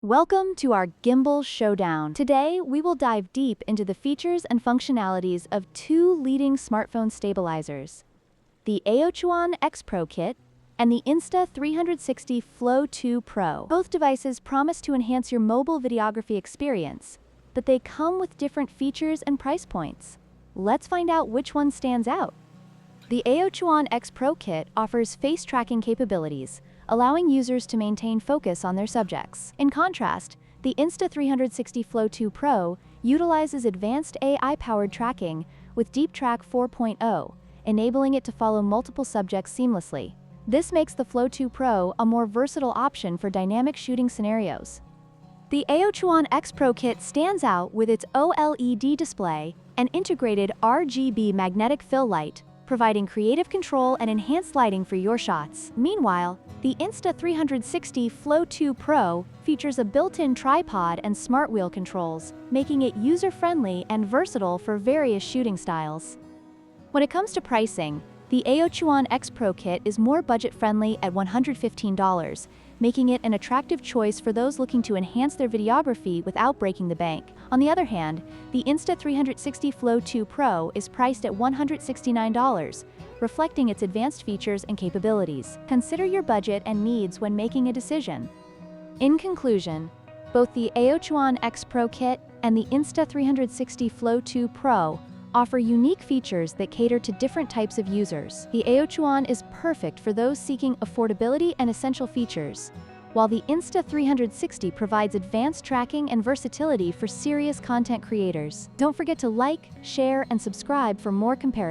Welcome to our Gimbal Showdown. Today, we will dive deep into the features and functionalities of two leading smartphone stabilizers, the AOCHUAN XPRO kit and the Insta360 Flow 2 Pro. Both devices promise to enhance your mobile videography experience, but they come with different features and price points. Let's find out which one stands out. The AOCHUAN XPRO kit offers face tracking capabilities, allowing users to maintain focus on their subjects. In contrast, the Insta360 Flow 2 Pro utilizes advanced AI-powered tracking with Deep Track 4.0, enabling it to follow multiple subjects seamlessly. This makes the Flow 2 Pro a more versatile option for dynamic shooting scenarios. The AOCHUAN XPRO kit stands out with its OLED display and integrated RGB magnetic fill light, providing creative control and enhanced lighting for your shots. Meanwhile, the Insta360 Flow 2 Pro features a built-in tripod and smart wheel controls, making it user-friendly and versatile for various shooting styles. When it comes to pricing, the AOCHUAN XPRO kit is more budget-friendly at $115, making it an attractive choice for those looking to enhance their videography without breaking the bank. On the other hand, the Insta360 Flow 2 Pro is priced at $169, reflecting its advanced features and capabilities. Consider your budget and needs when making a decision. In conclusion, both the AOCHUAN XPRO kit and the Insta360 Flow 2 Pro offer unique features that cater to different types of users. The AOCHUAN is perfect for those seeking affordability and essential features, while the Insta360 provides advanced tracking and versatility for serious content creators. Don't forget to like, share, and subscribe for more comparisons.